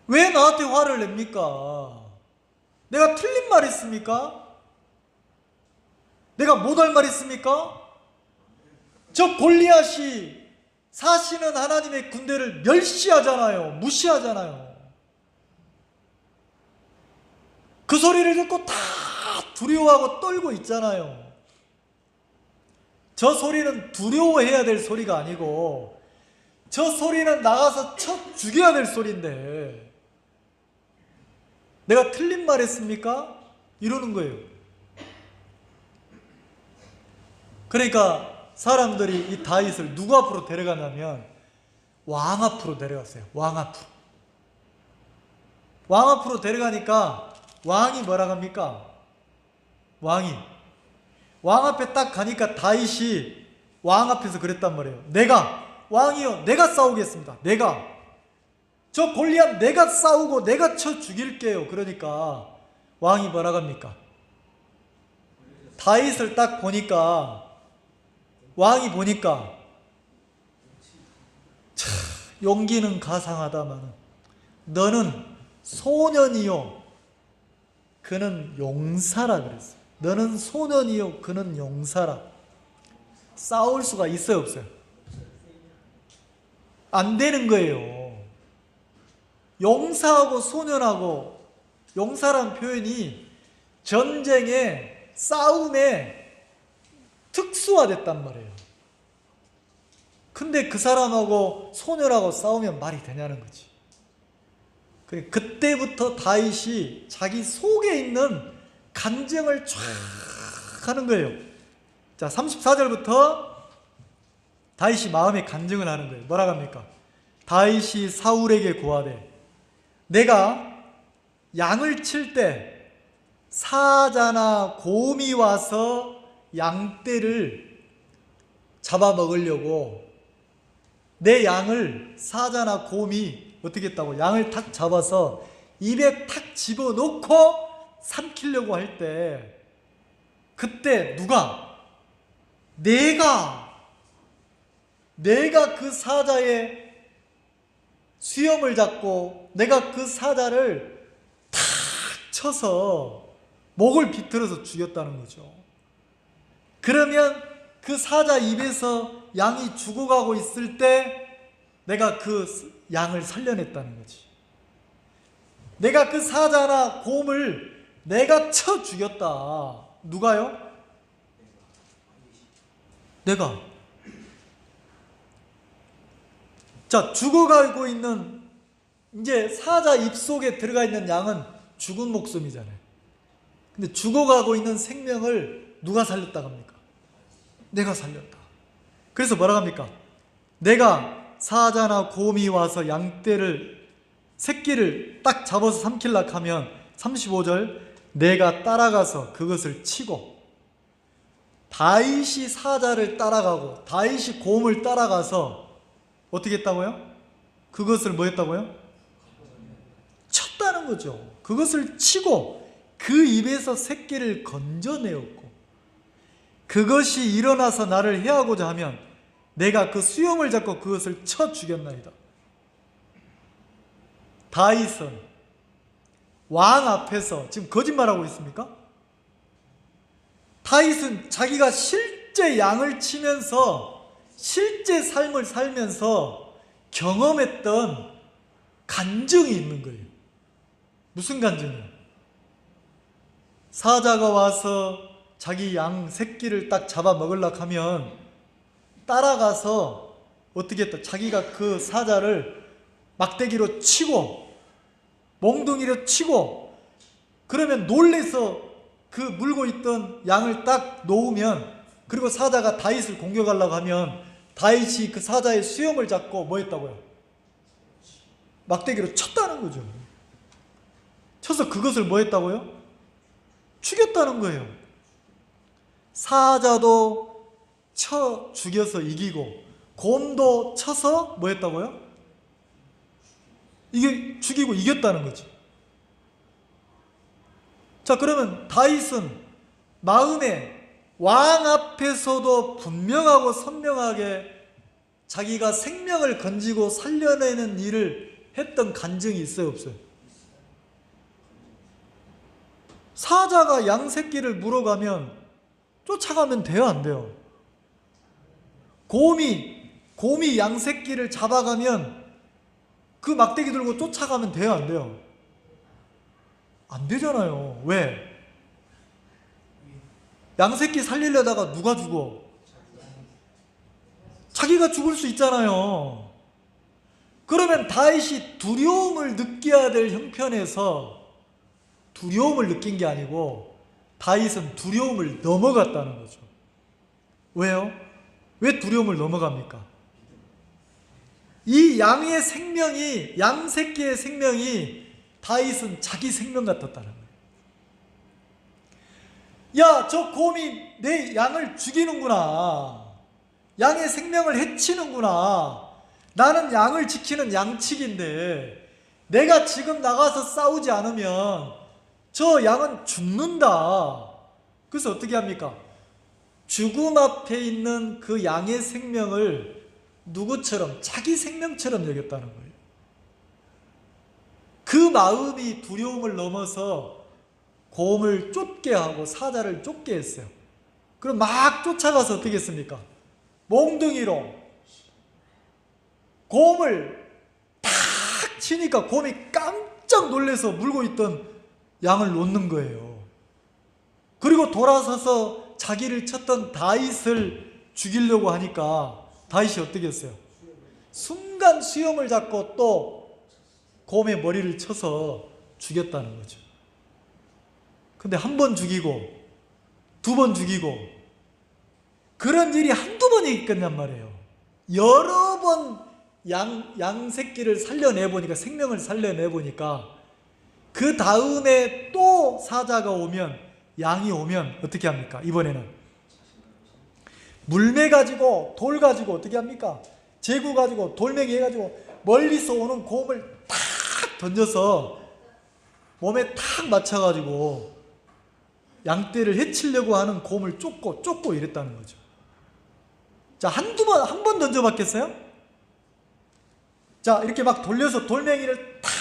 왜 나한테 화를 냅니까? 내가 틀린 말 했습니까? 내가 못할 말 했습니까? 저 골리앗이 사시는 하나님의 군대를 멸시하잖아요. 무시하잖아요. 그 소리를 듣고 다 두려워하고 떨고 있잖아요. 저 소리는 두려워해야 될 소리가 아니고 저 소리는 나가서 쳐 죽여야 될 소리인데 내가 틀린 말 했습니까? 이러는 거예요. 그러니까 사람들이 이 다윗을 누구 앞으로 데려가냐면 왕 앞으로 데려갔어요. 왕 앞으로 데려가니까 왕이 뭐라 합니까? 왕 앞에 딱 가니까 다윗이 왕 앞에서 그랬단 말이에요. 왕이요, 내가 싸우겠습니다. 저 골리앗 내가 싸우고 내가 쳐 죽일게요. 그러니까 왕이 뭐라 합니까? 다윗을 딱 보니까 왕이 보니까 참 용기는 가상하다마는 너는 소년이요 그는 용사라 그랬어요. 너는 소년이요 그는 용사라. 싸울 수가 있어요 없어요? 안 되는 거예요. 용사하고 소년하고, 용사란 표현이 전쟁에 싸움에 특수화됐단 말이에요. 근데 그 사람하고 소년하고 싸우면 말이 되냐는 거지. 그때부터 다윗이 자기 속에 있는 간증을 쫙 하는 거예요. 자, 34절부터 다윗이 마음의 간증을 하는 거예요. 뭐라고 합니까? 다윗이 사울에게 고하되 내가 양을 칠 때 사자나 곰이 와서 양떼를 잡아먹으려고 내 양을 사자나 곰이 어떻게 했다고? 양을 탁 잡아서 입에 탁 집어넣고 삼키려고 할 때 그때 누가? 내가 그 사자의 수염을 잡고 내가 그 사자를 탁 쳐서 목을 비틀어서 죽였다는 거죠. 그러면 그 사자 입에서 양이 죽어가고 있을 때 내가 그 양을 살려냈다는 거지. 내가 그 사자나 곰을 내가 쳐 죽였다. 누가요? 내가. 자, 죽어가고 있는, 이제 사자 입속에 들어가 있는 양은 죽은 목숨이잖아요. 근데 죽어가고 있는 생명을 누가 살렸다고 합니까? 내가 살렸다. 그래서 뭐라고 합니까? 내가 사자나 곰이 와서 양떼를, 새끼를 딱 잡아서 삼키려고 하면 35절, 내가 따라가서 그것을 치고, 다윗이 사자를 따라가고 다윗이 곰을 따라가서 어떻게 했다고요? 그것을 뭐 했다고요? 쳤다는 거죠. 그것을 치고 그 입에서 새끼를 건져내었고, 그것이 일어나서 나를 해하고자 하면 내가 그 수염을 잡고 그것을 쳐 죽였나이다. 다윗은 왕 앞에서 지금 거짓말하고 있습니까? 다윗은 자기가 실제 양을 치면서 실제 삶을 살면서 경험했던 간증이 있는 거예요. 무슨 간증이요? 사자가 와서 자기 양 새끼를 딱 잡아 먹으려고 하면 따라가서 어떻게 했다? 자기가 그 사자를 막대기로 치고 몽둥이로 치고, 그러면 놀래서 그 물고 있던 양을 딱 놓으면, 그리고 사자가 다윗을 공격하려고 하면 다윗이 그 사자의 수염을 잡고 뭐 했다고요? 막대기로 쳤다는 거죠. 쳐서 그것을 뭐 했다고요? 죽였다는 거예요. 사자도 쳐 죽여서 이기고 곰도 쳐서 뭐 했다고요? 이게 죽이고 이겼다는 거지. 자, 그러면 다윗은 마음에 왕 앞에서도 분명하고 선명하게 자기가 생명을 건지고 살려내는 일을 했던 간증이 있어요, 없어요? 사자가 양 새끼를 물어가면 쫓아가면 돼요, 안 돼요? 곰이 양 새끼를 잡아가면 그 막대기 들고 쫓아가면 돼요, 안 돼요? 안 되잖아요. 왜? 양새끼 살리려다가 누가 죽어? 자기가 죽을 수 있잖아요. 그러면 다윗이 두려움을 느껴야 될 형편에서 두려움을 느낀 게 아니고 다윗은 두려움을 넘어갔다는 거죠. 왜요? 왜 두려움을 넘어갑니까? 이 양의 생명이, 양 새끼의 생명이 다윗은 자기 생명 같았다는 거예요. 야, 저 곰이 내 양을 죽이는구나. 양의 생명을 해치는구나. 나는 양을 지키는 양측인데 내가 지금 나가서 싸우지 않으면 저 양은 죽는다. 그래서 어떻게 합니까? 죽음 앞에 있는 그 양의 생명을 누구처럼? 자기 생명처럼 여겼다는 거예요. 그 마음이 두려움을 넘어서 곰을 쫓게 하고 사자를 쫓게 했어요. 그럼 막 쫓아가서 어떻게 했습니까? 몽둥이로 곰을 탁 치니까 곰이 깜짝 놀라서 물고 있던 양을 놓는 거예요. 그리고 돌아서서 자기를 쳤던 다윗을 죽이려고 하니까 다윗이 어떻게 했어요? 순간 수염을 잡고 또 곰의 머리를 쳐서 죽였다는 거죠. 근데 한 번 죽이고 두 번 죽이고 그런 일이 한두 번이 있겠냔 말이에요. 여러 번 양 새끼를 살려내보니까, 생명을 살려내보니까 그 다음에 또 사자가 오면, 양이 오면 어떻게 합니까? 이번에는 물매 가지고 돌 가지고 어떻게 합니까? 제구 가지고 돌멩이 해가지고 멀리서 오는 곰을 탁 던져서 몸에 탁 맞춰가지고 양떼를 해치려고 하는 곰을 쫓고 이랬다는 거죠. 자, 한 번 던져봤겠어요? 자, 이렇게 막 돌려서 돌멩이를 탁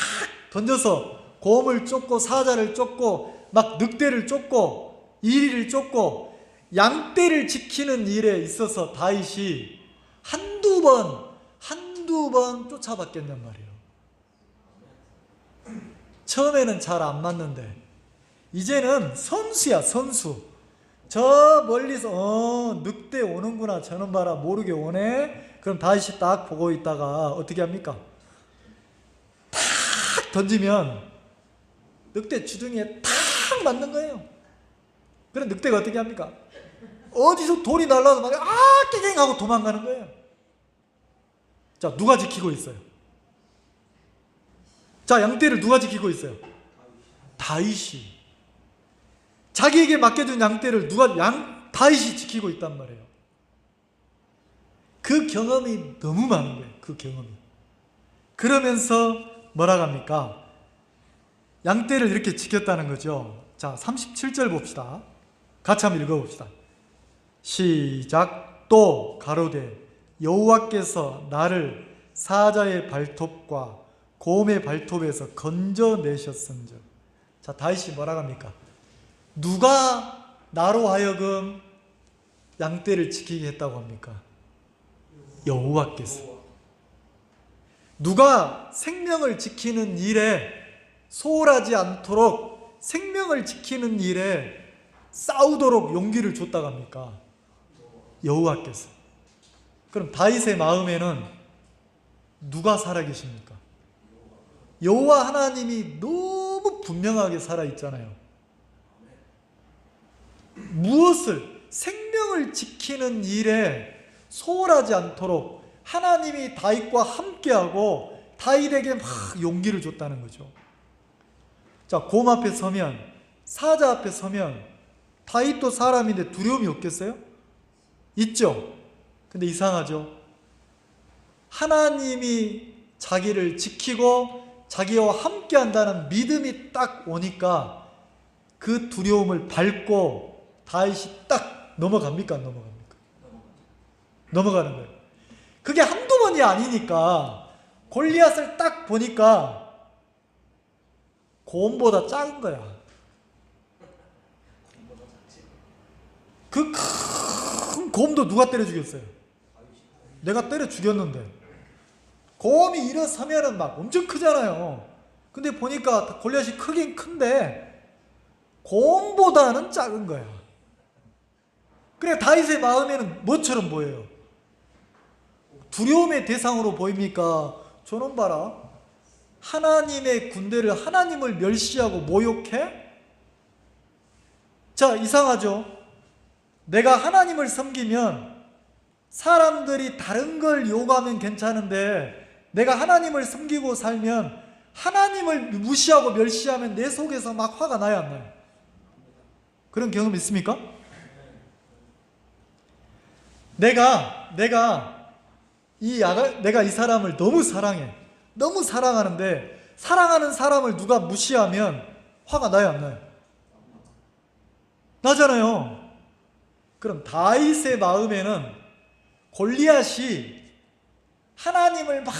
던져서 곰을 쫓고 사자를 쫓고 막 늑대를 쫓고 이리를 쫓고 양떼를 지키는 일에 있어서 다윗이 한두 번 쫓아봤겠냔 말이에요. 처음에는 잘 안 맞는데 이제는 선수야, 선수. 저 멀리서 늑대 오는구나, 저놈 봐라, 모르게 오네. 그럼 다윗이 딱 보고 있다가 어떻게 합니까? 탁 던지면 늑대 주둥이에 탁 맞는 거예요. 그럼 늑대가 어떻게 합니까? 어디서 돌이 날라서 막 깨갱 하고 도망가는 거예요. 자, 누가 지키고 있어요? 자, 양떼를 누가 지키고 있어요? 다윗이. 자기에게 맡겨준 양떼를 다윗이 지키고 있단 말이에요. 그 경험이 너무 많은 거예요. 그 경험이. 그러면서 뭐라고 합니까? 양떼를 이렇게 지켰다는 거죠. 자, 37절 봅시다. 같이 한번 읽어봅시다. 시작. 또 가로되 여호와께서 나를 사자의 발톱과 곰의 발톱에서 건져내셨은즉. 자, 다윗이 뭐라고 합니까? 누가 나로 하여금 양떼를 지키게 했다고 합니까? 여호와께서. 누가 생명을 지키는 일에 소홀하지 않도록, 생명을 지키는 일에 싸우도록 용기를 줬다고 합니까? 여호와께서. 그럼 다윗의 마음에는 누가 살아계십니까? 여호와 하나님이 너무 분명하게 살아있잖아요. 무엇을, 생명을 지키는 일에 소홀하지 않도록 하나님이 다윗과 함께하고 다윗에게 막 용기를 줬다는 거죠. 자, 곰 앞에 서면, 사자 앞에 서면 다윗도 사람인데 두려움이 없겠어요? 있죠. 근데 이상하죠. 하나님이 자기를 지키고 자기와 함께 한다는 믿음이 딱 오니까 그 두려움을 밟고 다윗이 딱 넘어갑니까? 안 넘어갑니까? 넘어가는 거예요. 그게 한두 번이 아니니까 골리앗을 딱 보니까 곰보다 작은 거야. 그 큰 곰도 누가 때려 죽였어요? 내가 때려 죽였는데. 곰이 일어서면은 막 엄청 크잖아요. 근데 보니까 골리앗이 크긴 큰데 곰보다는 작은 거야. 그래, 다윗의 마음에는 뭐처럼 보여요? 두려움의 대상으로 보입니까? 저놈 봐라, 하나님의 군대를, 하나님을 멸시하고 모욕해? 자, 이상하죠? 내가 하나님을 섬기면 사람들이 다른 걸 요구하면 괜찮은데 내가 하나님을 섬기고 살면, 하나님을 무시하고 멸시하면 내 속에서 막 화가 나요, 안 나요? 그런 경험 있습니까? 내가 이 사람을 너무 사랑해. 너무 사랑하는데 사랑하는 사람을 누가 무시하면 화가 나요, 안 나요? 나잖아요. 그럼 다윗의 마음에는 골리앗이 하나님을 막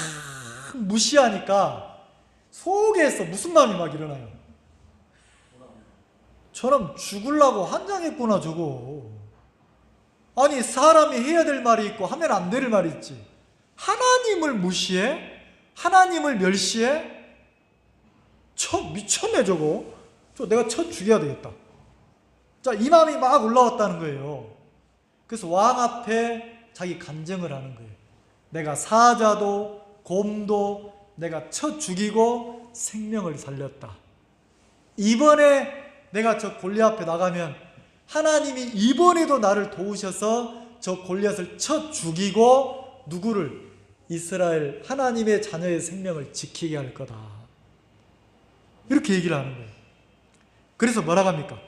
무시하니까 속에서 무슨 마음이 막 일어나요? 저놈 죽으려고 환장했구나, 저거. 아니, 사람이 해야 될 말이 있고 하면 안 될 말이 있지. 하나님을 무시해? 하나님을 멸시해? 미쳤네, 저거. 내가 쳐 죽여야 되겠다. 자, 이 마음이 막 올라왔다는 거예요. 그래서 왕 앞에 자기 간증을 하는 거예요. 내가 사자도 곰도 내가 쳐 죽이고 생명을 살렸다. 이번에 내가 저 골리앗 앞에 나가면 하나님이 이번에도 나를 도우셔서 저 골리앗을 쳐 죽이고 누구를? 이스라엘 하나님의 자녀의 생명을 지키게 할 거다. 이렇게 얘기를 하는 거예요. 그래서 뭐라고 합니까?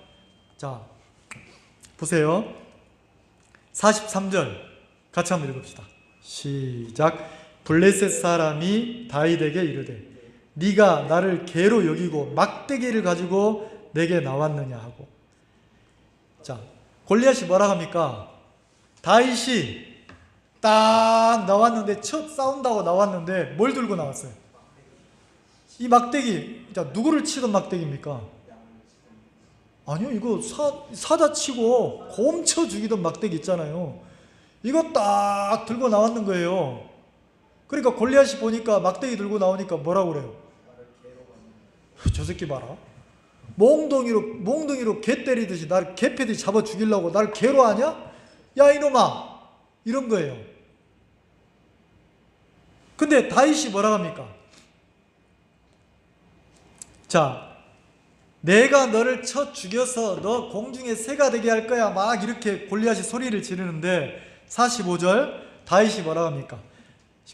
자, 보세요. 43절 같이 한번 읽읍시다. 시작. 블레셋 사람이 다윗에게 이르되 네가 나를 개로 여기고 막대기를 가지고 내게 나왔느냐 하고. 자, 골리앗이 뭐라고 합니까? 다윗이 딱 나왔는데, 첫 싸운다고 나왔는데 뭘 들고 나왔어요? 이 막대기. 자, 누구를 치던 막대기입니까? 아니요, 이거 사자 치고 곰쳐 죽이던 막대기 있잖아요. 이거 딱 들고 나왔는 거예요. 그러니까 골리앗이 보니까 막대기 들고 나오니까 뭐라고 그래요? 저 새끼 봐라. 몽둥이로 개 때리듯이 날 개패듯이 잡아 죽이려고 날 개로 하냐? 야 이놈아! 이런 거예요. 근데 다윗이 뭐라 합니까? 자, 내가 너를 쳐 죽여서 너 공중에 새가 되게 할 거야. 막 이렇게 골리앗이 소리를 지르는데 45절 다윗이 뭐라 합니까?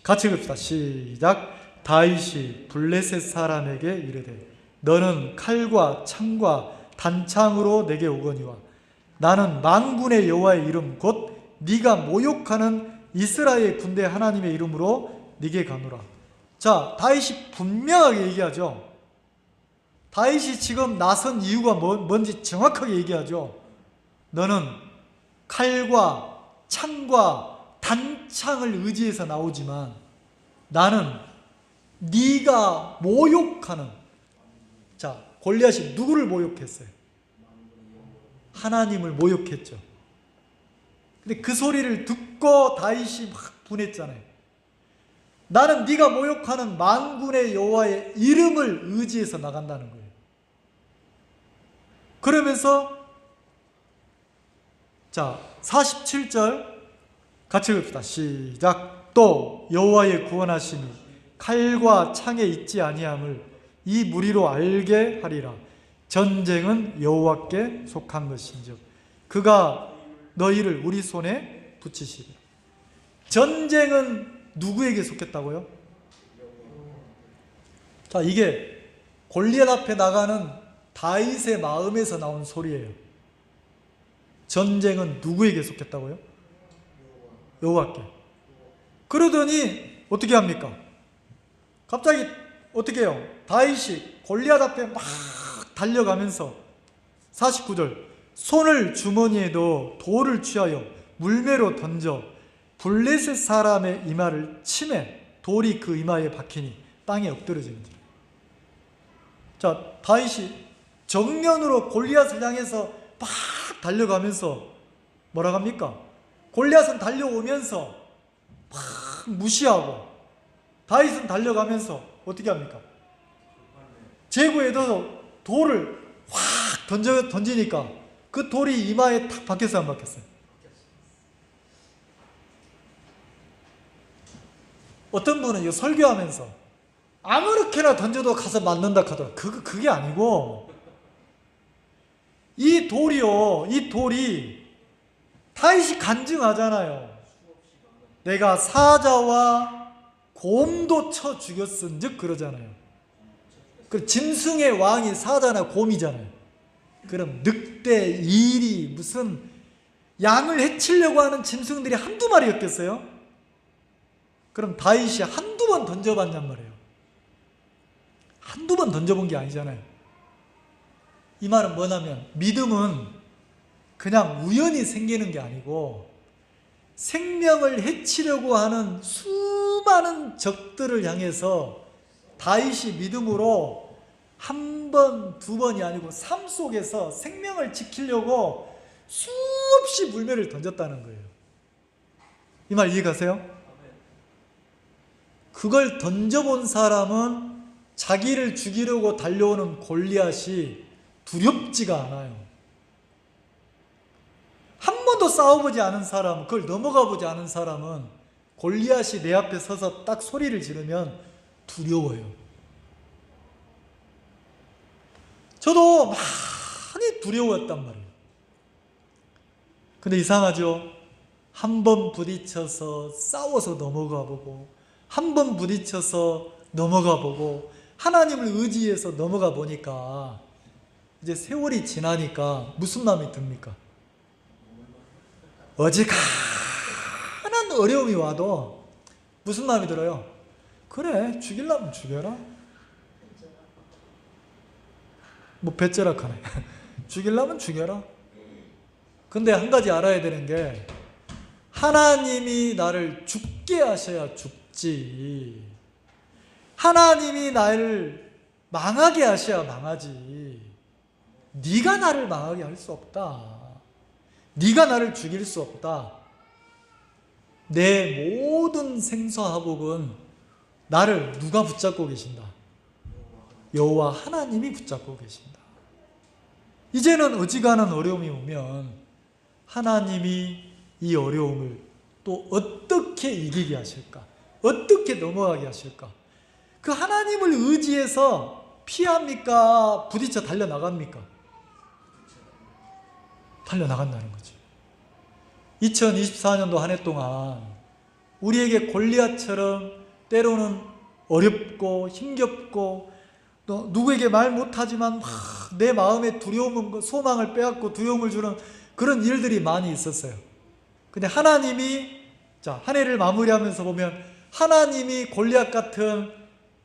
같이 읽읍시다. 시작. 다윗이 블레셋 사람에게 이르되 너는 칼과 창과 단창으로 내게 오거니와 나는 만군의 여호와의 이름 곧 네가 모욕하는 이스라엘 군대 하나님의 이름으로 네게 가노라. 자, 다윗이 분명하게 얘기하죠. 다윗이 지금 나선 이유가 뭔지 정확하게 얘기하죠. 너는 칼과 창과 단창을 의지해서 나오지만 나는 네가 모욕하는, 자, 골리앗이 누구를 모욕했어요? 하나님을 모욕했죠. 근데 그 소리를 듣고 다윗이 막 분했잖아요. 나는 네가 모욕하는 만군의 여호와의 이름을 의지해서 나간다는 거예요. 그러면서 자, 47절 같이 읽읍시다. 시작. 또 여호와의 구원하심이 칼과 창에 있지 아니함을 이 무리로 알게 하리라. 전쟁은 여호와께 속한 것인즉 그가 너희를 우리 손에 붙이시리라. 전쟁은 누구에게 속했다고요? 자, 이게 골리앗 앞에 나가는 다윗의 마음에서 나온 소리예요. 전쟁은 누구에게 속했다고요? 여호와께. 그러더니 어떻게 합니까? 갑자기 어떻게 해요? 다윗이 골리앗 앞에 막 달려가면서 49절 손을 주머니에 넣어 돌을 취하여 물매로 던져 블레셋 사람의 이마를 치매 돌이 그 이마에 박히니 땅에 엎드러지는지. 자, 다윗이 정면으로 골리앗을 향해서 막 달려가면서 뭐라고 합니까? 골리앗은 달려오면서 막 무시하고 다윗은 달려가면서 어떻게 합니까? 제구에도 돌을 확 던지니까 그 돌이 이마에 탁 박혔어요, 안 박혔어요? 어떤 분은 이거 설교하면서 아무렇게나 던져도 가서 맞는다 하더라고요. 그게 아니고 이 돌이 다윗이 간증하잖아요. 내가 사자와 곰도 쳐 죽였은즉 그러잖아요. 그 짐승의 왕이 사자나 곰이잖아요. 그럼 늑대, 이리, 무슨 양을 해치려고 하는 짐승들이 한두 마리였겠어요? 그럼 다윗이 한두 번 던져봤냔 말이에요. 한두 번 던져본 게 아니잖아요. 이 말은 뭐냐면 믿음은 그냥 우연히 생기는 게 아니고 생명을 해치려고 하는 수많은 적들을 향해서 다윗이 믿음으로 한 번, 두 번이 아니고 삶 속에서 생명을 지키려고 수없이 물매를 던졌다는 거예요. 이 말 이해가세요? 그걸 던져본 사람은 자기를 죽이려고 달려오는 골리앗이 두렵지가 않아요. 한 번도 싸워보지 않은 사람, 그걸 넘어가 보지 않은 사람은 골리앗이 내 앞에 서서 딱 소리를 지르면 두려워요. 저도 많이 두려웠단 말이에요. 근데 이상하죠? 한 번 부딪혀서 싸워서 넘어가 보고 한 번 부딪혀서 넘어가 보고 하나님을 의지해서 넘어가 보니까 이제 세월이 지나니까 무슨 마음이 듭니까? 어지간한 어려움이 와도 무슨 마음이 들어요? 그래, 죽이려면 죽여라. 뭐 배째락하네. 죽이려면 죽여라. 근데 한 가지 알아야 되는 게 하나님이 나를 죽게 하셔야 죽지, 하나님이 나를 망하게 하셔야 망하지. 네가 나를 망하게 할 수 없다. 네가 나를 죽일 수 없다. 내 모든 생사화복은 나를 누가 붙잡고 계신다? 여호와 하나님이 붙잡고 계신다. 이제는 어지간한 어려움이 오면 하나님이 이 어려움을 또 어떻게 이기게 하실까? 어떻게 넘어가게 하실까? 그 하나님을 의지해서 피합니까? 부딪혀 달려나갑니까? 달려나간다는 거죠. 2024년도 한 해 동안 우리에게 골리앗처럼 때로는 어렵고 힘겹고 또 누구에게 말 못하지만 막 내 마음에 두려움을, 소망을 빼앗고 두려움을 주는 그런 일들이 많이 있었어요. 근데 하나님이 한 해를 마무리하면서 보면 하나님이 골리앗 같은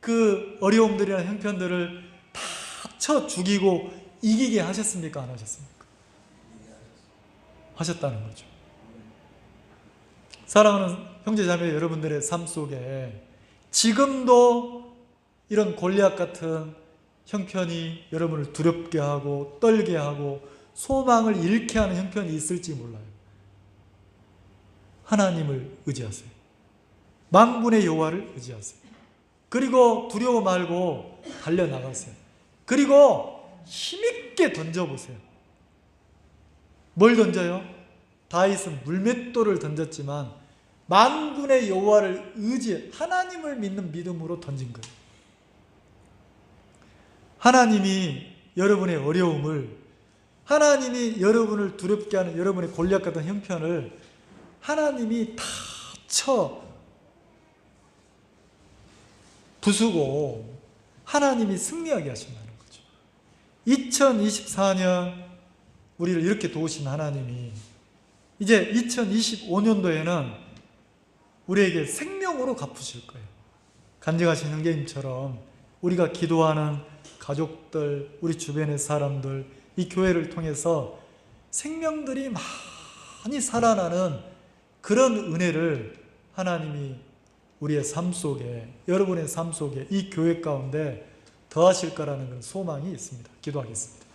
그 어려움들이나 형편들을 다 쳐 죽이고 이기게 하셨습니까? 안 하셨습니까? 하셨다는 거죠. 사랑하는 형제자매 여러분들의 삶 속에 지금도 이런 골리앗 같은 형편이 여러분을 두렵게 하고 떨게 하고 소망을 잃게 하는 형편이 있을지 몰라요. 하나님을 의지하세요. 만군의 여호와를 의지하세요. 그리고 두려워 말고 달려나가세요. 그리고 힘있게 던져보세요. 뭘 던져요? 다윗은 물맷돌을 던졌지만 만군의 여호와를 의지해 하나님을 믿는 믿음으로 던진 거예요. 하나님이 여러분의 어려움을, 하나님이 여러분을 두렵게 하는 여러분의 골리앗 같은 형편을 하나님이 다 쳐 부수고 하나님이 승리하게 하신다는 거죠. 2024년 우리를 이렇게 도우신 하나님이 이제 2025년도에는 우리에게 생명으로 갚으실 거예요. 간증하신 형제님처럼 우리가 기도하는 가족들, 우리 주변의 사람들, 이 교회를 통해서 생명들이 많이 살아나는 그런 은혜를 하나님이 우리의 삶 속에, 여러분의 삶 속에, 이 교회 가운데 더하실 거라는 소망이 있습니다. 기도하겠습니다.